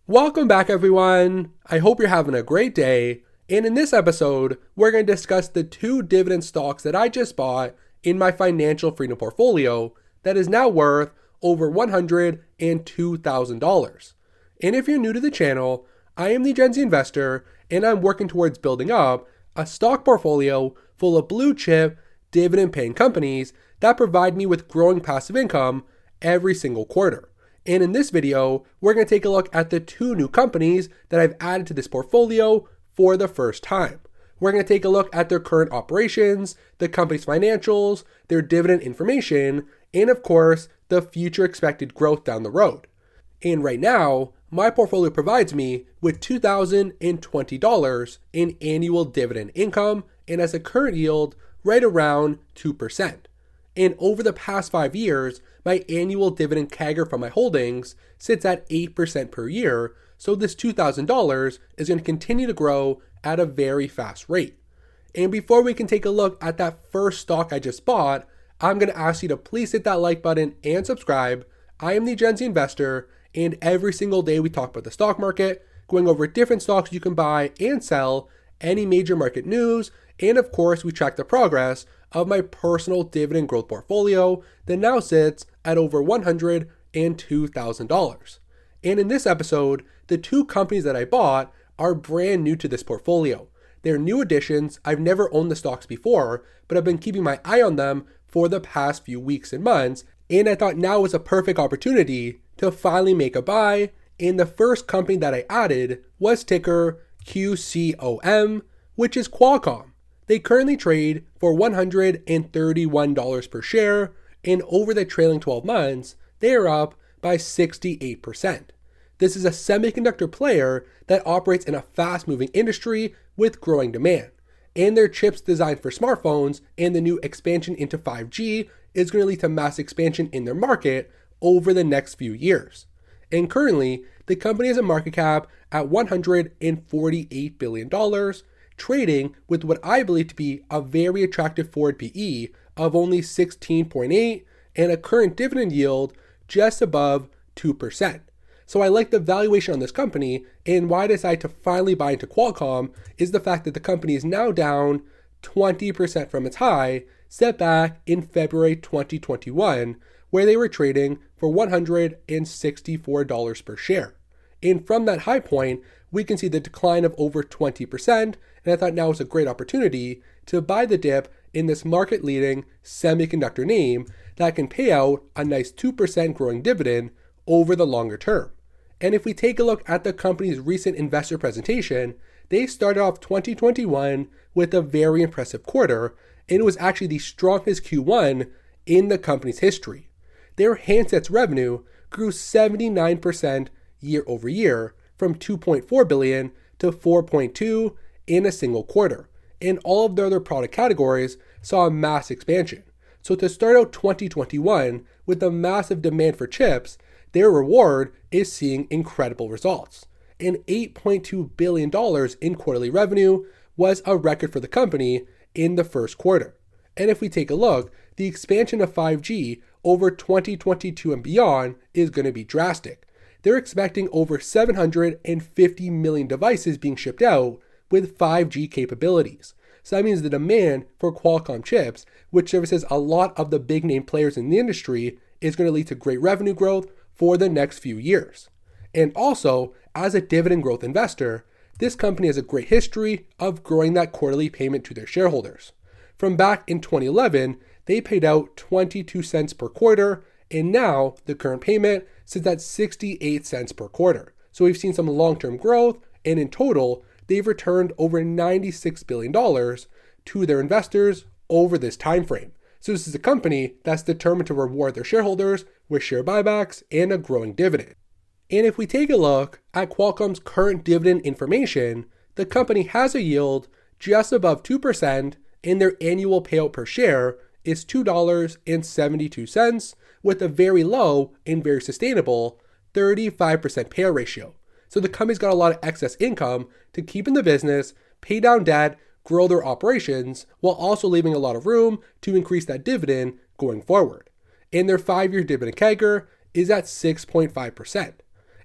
Welcome back, everyone. I hope you're having a great day. And in this episode, we're going to discuss the two dividend stocks that I just bought in my financial freedom portfolio that is now worth over $102,000. And if you're new to the channel, I am the Gen Z investor, and I'm working towards building up a stock portfolio full of blue chip, dividend paying companies that provide me with growing passive income every single quarter. And in this video, we're going to take a look at the two new companies that I've added to this portfolio for the first time. We're going to take a look at their current operations, the company's financials, their dividend information, and of course, the future expected growth down the road. And right now, my portfolio provides me with $2,020 in annual dividend income and has a current yield right around 2%. And over the past 5 years, my annual dividend CAGR from my holdings sits at 8% per year, so this $2,000 is going to continue to grow at a very fast rate. And before we can take a look at that first stock I just bought, I'm going to ask you to please hit that like button and subscribe. I am the Gen Z investor, and every single day we talk about the stock market, going over different stocks you can buy and sell, any major market news, and of course we track the progress of my personal dividend growth portfolio that now sits at over $102,000. And in this episode, the two companies that I bought are brand new to this portfolio. They're new additions. I've never owned the stocks before, but I've been keeping my eye on them for the past few weeks and months, and I thought now was a perfect opportunity to finally make a buy. And the first company that I added was ticker QCOM, which is Qualcomm. They currently trade for $131 per share, and over the trailing 12 months, they are up by 68%. This is a semiconductor player that operates in a fast-moving industry with growing demand. And their chips designed for smartphones and the new expansion into 5G is going to lead to mass expansion in their market over the next few years. And currently, the company has a market cap at $148 billion, trading with what I believe to be a very attractive forward PE of only 16.8 and a current dividend yield just above 2%. So I like the valuation on this company, and why I decided to finally buy into Qualcomm is the fact that the company is now down 20% from its high set back in February 2021, where they were trading for $164 per share. And from that high point, we can see the decline of over 20%, and I thought now was a great opportunity to buy the dip in this market-leading semiconductor name that can pay out a nice 2% growing dividend over the longer term. And if we take a look at the company's recent investor presentation, they started off 2021 with a very impressive quarter, and it was actually the strongest Q1 in the company's history. Their handsets revenue grew 79% year over year from $2.4 billion to $4.2 in a single quarter. And all of their other product categories saw a mass expansion. So to start out 2021 with a massive demand for chips, their reward is seeing incredible results. And $8.2 billion in quarterly revenue was a record for the company in the first quarter. And if we take a look, the expansion of 5G over 2022 and beyond is going to be drastic. They're expecting over 750 million devices being shipped out with 5G capabilities. So that means the demand for Qualcomm chips, which services a lot of the big name players in the industry, is going to lead to great revenue growth for the next few years. And also, as a dividend growth investor, this company has a great history of growing that quarterly payment to their shareholders. From back in 2011, they paid out 22 cents per quarter, and now the current payment sits at 68 cents per quarter. So we've seen some long-term growth, and in total, they've returned over $96 billion to their investors over this time frame. So this is a company that's determined to reward their shareholders with share buybacks and a growing dividend. And if we take a look at Qualcomm's current dividend information, the company has a yield just above 2%, and their annual payout per share is $2.72, with a very low and very sustainable 35% payout ratio. So the company's got a lot of excess income to keep in the business, pay down debt, grow their operations, while also leaving a lot of room to increase that dividend going forward. And their 5-year dividend CAGR is at 6.5%.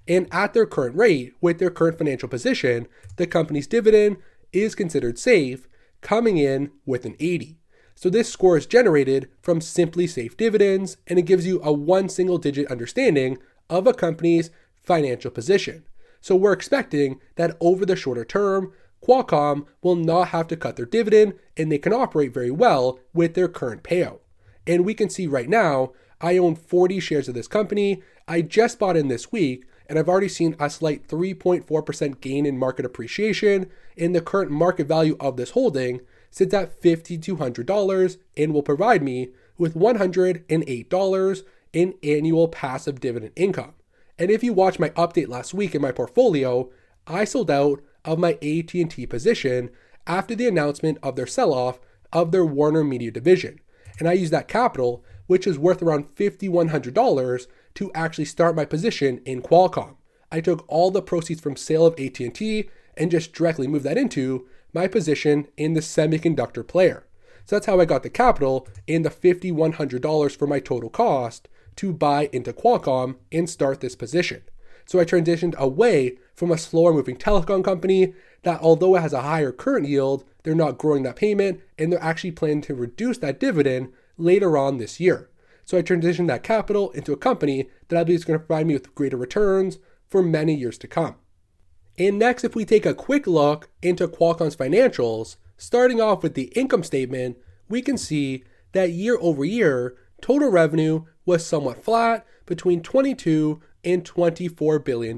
And at their current rate, with their current financial position, the company's dividend is considered safe, coming in with an 80. So this score is generated from simply safe dividends, and it gives you a one single digit understanding of a company's financial position. So we're expecting that over the shorter term, Qualcomm will not have to cut their dividend, and they can operate very well with their current payout. And we can see right now, I own 40 shares of this company. I just bought in this week, and I've already seen a slight 3.4% gain in market appreciation, and the current market value of this holding sits at $5,200 and will provide me with $108 in annual passive dividend income. And if you watch my update last week in my portfolio, I sold out of my AT&T position after the announcement of their sell-off of their Warner Media division. And I used that capital, which is worth around $5,100, to actually start my position in Qualcomm. I took all the proceeds from sale of AT&T and just directly moved that into my position in the semiconductor player. So that's how I got the capital and the $5,100 for my total cost to buy into Qualcomm and start this position. So I transitioned away from a slower moving telecom company that, although it has a higher current yield, they're not growing that payment, and they're actually planning to reduce that dividend later on this year. So I transitioned that capital into a company that I believe is going to provide me with greater returns for many years to come. And next, if we take a quick look into Qualcomm's financials, starting off with the income statement, we can see that year over year, total revenue was somewhat flat between $22 and $24 billion.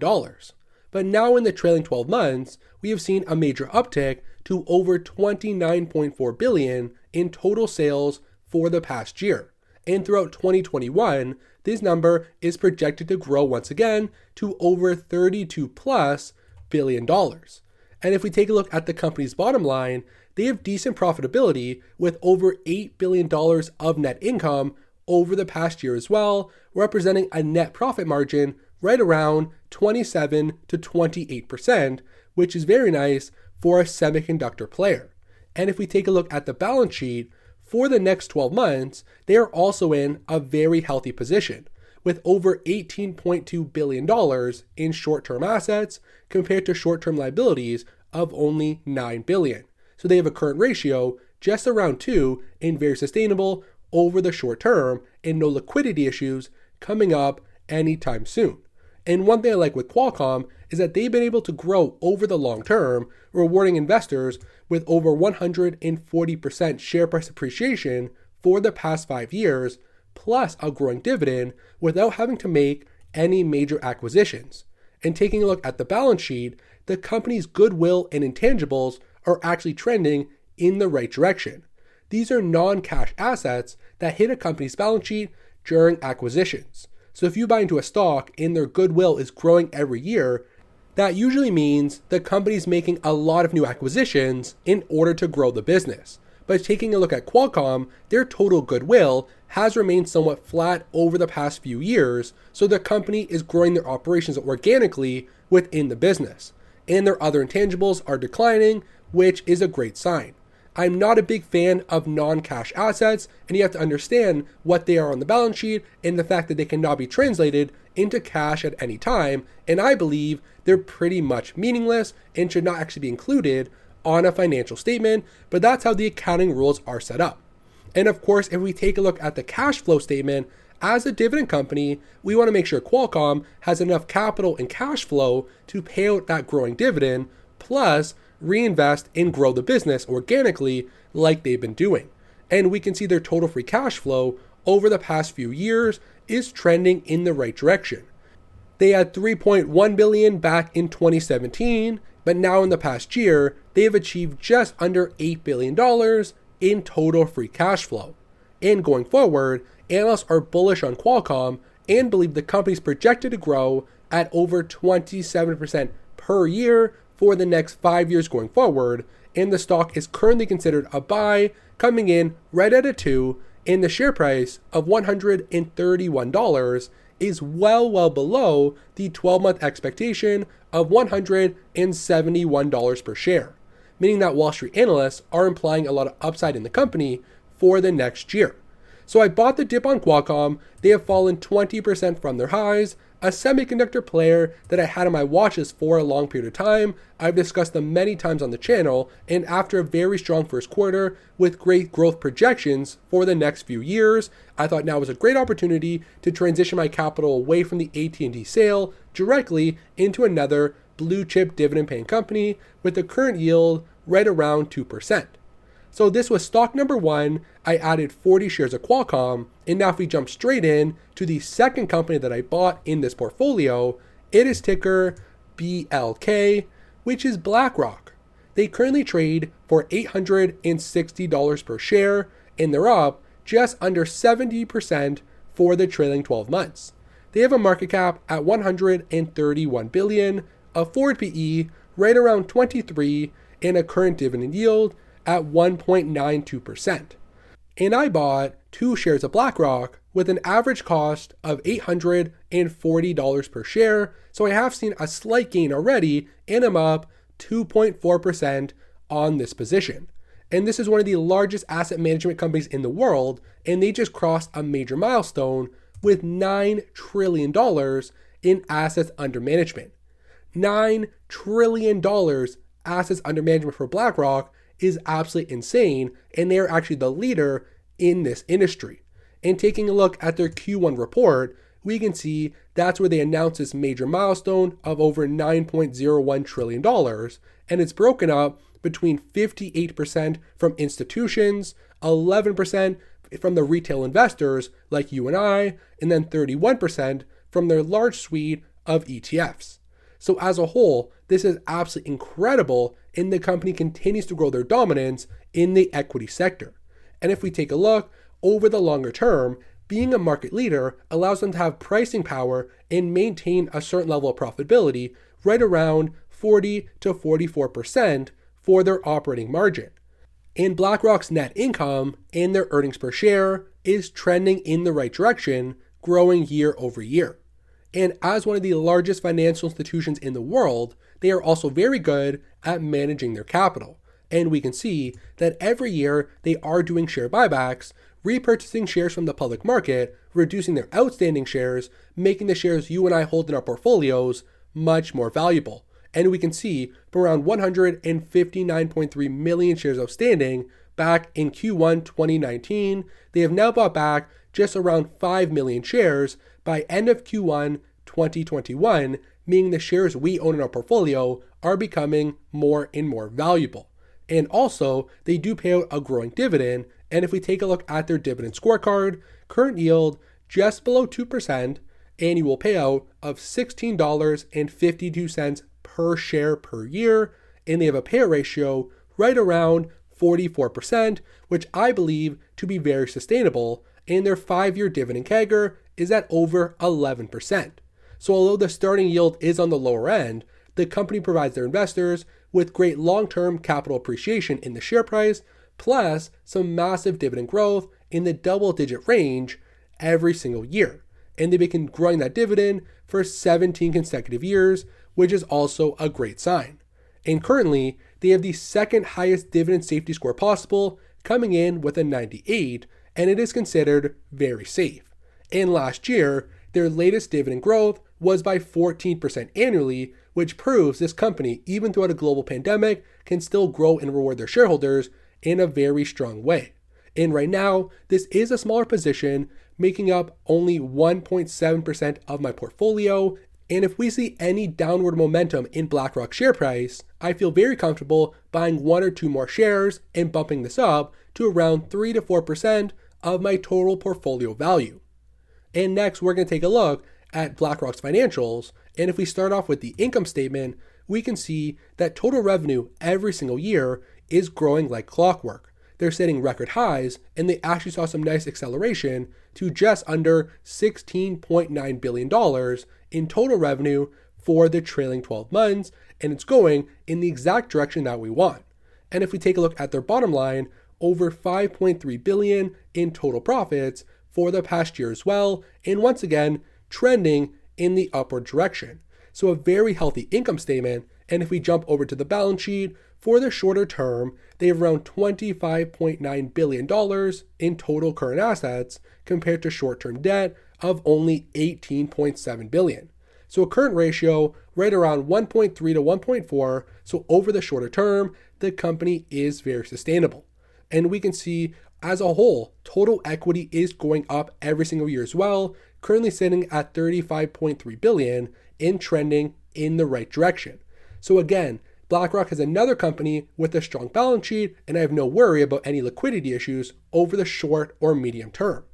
But now in the trailing 12 months, we have seen a major uptick to over $29.4 billion in total sales for the past year. And throughout 2021, this number is projected to grow once again to over $32+ billion. And if we take a look at the company's bottom line, they have decent profitability with over $8 billion of net income over the past year as well, representing a net profit margin right around 27 to 28%, which is very nice for a semiconductor player. And if we take a look at the balance sheet, for the next 12 months, they are also in a very healthy position with over $18.2 billion in short-term assets compared to short-term liabilities of only $9 billion. So they have a current ratio just around 2 and very sustainable over the short term, and no liquidity issues coming up anytime soon. And one thing I like with Qualcomm is that they've been able to grow over the long term, rewarding investors with over 140% share price appreciation for the past 5 years, plus a growing dividend without having to make any major acquisitions. And taking a look at the balance sheet, the company's goodwill and intangibles are actually trending in the right direction. These are non-cash assets that hit a company's balance sheet during acquisitions. So if you buy into a stock and their goodwill is growing every year, that usually means the company's making a lot of new acquisitions in order to grow the business. But taking a look at Qualcomm, their total goodwill has remained somewhat flat over the past few years, so the company is growing their operations organically within the business. And their other intangibles are declining, which is a great sign. I'm not a big fan of non-cash assets, and you have to understand what they are on the balance sheet and the fact that they cannot be translated into cash at any time, and I believe they're pretty much meaningless and should not actually be included on a financial statement, but that's how the accounting rules are set up. And of course, if we take a look at the cash flow statement, as a dividend company, we want to make sure Qualcomm has enough capital and cash flow to pay out that growing dividend, plus reinvest and grow the business organically like they've been doing. And we can see their total free cash flow over the past few years is trending in the right direction. They had $3.1 billion back in 2017, but now in the past year, they have achieved just under $8 billion in total free cash flow. And going forward, analysts are bullish on Qualcomm and believe the company is projected to grow at over 27% per year for the next 5 years going forward, and the stock is currently considered a buy, coming in right at a 2, and the share price of $131 is well below the 12-month expectation of $171 per share, meaning that Wall Street analysts are implying a lot of upside in the company for the next year. So I bought the dip on Qualcomm. They have fallen 20% from their highs. a semiconductor player that I had on my watch list for a long period of time. I've discussed them many times on the channel, and after a very strong first quarter with great growth projections for the next few years, I thought now was a great opportunity to transition my capital away from the AT&T sale directly into another blue chip dividend paying company with the current yield right around 2%. So this was stock number one. I added 40 shares of Qualcomm. And now if we jump straight in to the second company that I bought in this portfolio, it is ticker BLK, which is BlackRock. They currently trade for $860 per share, and they're up just under 70% for the trailing 12 months. They have a market cap at $131 billion, a forward PE right around 23, and a current dividend yield at 1.92%. And I bought 2 shares of BlackRock with an average cost of $840 per share. So I have seen a slight gain already, and I'm up 2.4% on this position. And this is one of the largest asset management companies in the world, and they just crossed a major milestone with $9 trillion in assets under management. $9 trillion assets under management for BlackRock is absolutely insane, and they're actually the leader in this industry. And taking a look at their Q1 report, we can see that's where they announced this major milestone of over $9.01 trillion, and it's broken up between 58% from institutions, 11% from the retail investors like you and I, and then 31% from their large suite of ETFs. So as a whole, this is absolutely incredible, and the company continues to grow their dominance in the equity sector. And if we take a look over the longer term, being a market leader allows them to have pricing power and maintain a certain level of profitability right around 40 to 44% for their operating margin. And BlackRock's net income and their earnings per share is trending in the right direction, growing year over year. And as one of the largest financial institutions in the world, they are also very good at managing their capital. And we can see that every year they are doing share buybacks, repurchasing shares from the public market, reducing their outstanding shares, making the shares you and I hold in our portfolios much more valuable. And we can see from around 159.3 million shares outstanding back in Q1 2019, they have now bought back just around 5 million shares by end of Q1 2021, meaning the shares we own in our portfolio are becoming more and more valuable. And also, they do pay out a growing dividend, and if we take a look at their dividend scorecard, current yield just below 2%, annual payout of $16.52 per share per year, and they have a payout ratio right around 44%, which I believe to be very sustainable, and their 5-year dividend CAGR is at over 11%. So although the starting yield is on the lower end, the company provides their investors with great long-term capital appreciation in the share price, plus some massive dividend growth in the double-digit range every single year. And they've been growing that dividend for 17 consecutive years, which is also a great sign. And currently, they have the second highest dividend safety score possible, coming in with a 98, and it is considered very safe. And last year, their latest dividend growth was by 14% annually, which proves this company, even throughout a global pandemic, can still grow and reward their shareholders in a very strong way. And right now, this is a smaller position, making up only 1.7% of my portfolio. And if we see any downward momentum in BlackRock share price, I feel very comfortable buying 1 or 2 more shares and bumping this up to around 3 to 4% of my total portfolio value. And next, we're going to take a look at BlackRock's financials. And if we start off with the income statement, we can see that total revenue every single year is growing like clockwork. They're setting record highs, and they actually saw some nice acceleration to just under $16.9 billion in total revenue for the trailing 12 months, and it's going in the exact direction that we want. And if we take a look at their bottom line, over $5.3 billion in total profits for the past year as well, and once again, trending in the upward direction. So a very healthy income statement, and if we jump over to the balance sheet, for the shorter term, they have around $25.9 billion in total current assets compared to short-term debt of only $18.7 billion. So a current ratio right around 1.3 to 1.4. So over the shorter term, the company is very sustainable. And we can see as a whole, total equity is going up every single year as well, currently sitting at 35.3 billion and trending in the right direction. So again, BlackRock has another company with a strong balance sheet, and I have no worry about any liquidity issues over the short or medium term.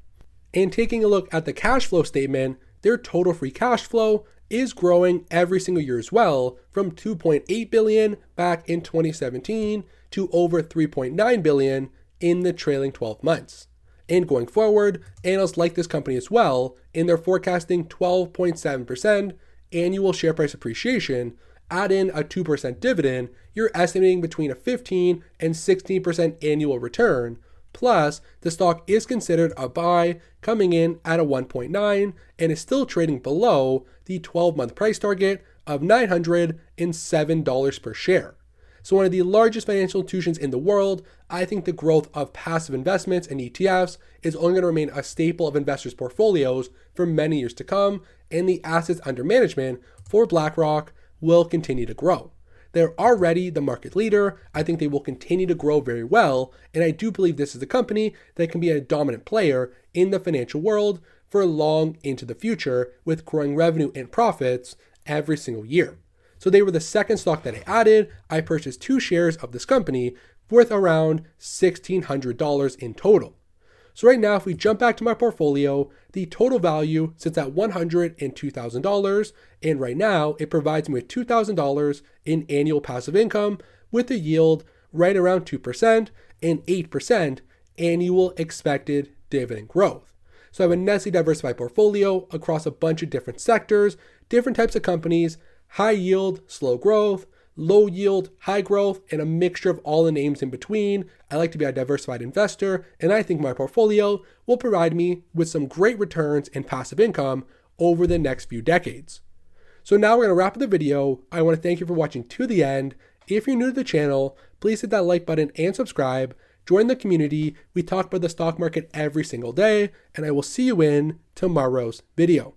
And taking a look at the cash flow statement, their total free cash flow is growing every single year as well, from 2.8 billion back in 2017 to over 3.9 billion in the trailing 12 months. And going forward, analysts like this company as well, and they're forecasting 12.7% annual share price appreciation. Add in a 2% dividend, you're estimating between a 15 and 16% annual return. Plus, the stock is considered a buy, coming in at a 1.9 and is still trading below the 12-month price target of $907 per share. So one of the largest financial institutions in the world, I think the growth of passive investments and ETFs is only going to remain a staple of investors' portfolios for many years to come, and the assets under management for BlackRock will continue to grow. They're already the market leader. I think they will continue to grow very well, and I do believe this is a company that can be a dominant player in the financial world for long into the future, with growing revenue and profits every single year. So they were the second stock that I added. I purchased 2 shares of this company worth around $1,600 in total. So right now, if we jump back to my portfolio, the total value sits at $102,000. And right now it provides me with $2,000 in annual passive income with a yield right around 2% and 8% annual expected dividend growth. So I have a nicely diversified portfolio across a bunch of different sectors, different types of companies, high yield, slow growth, low yield, high growth, and a mixture of all the names in between. I like to be a diversified investor, and I think my portfolio will provide me with some great returns and passive income over the next few decades. So now we're going to wrap up the video. I want to thank you for watching to the end. If you're new to the channel, please hit that like button and subscribe. Join the community. We talk about the stock market every single day, and I will see you in tomorrow's video.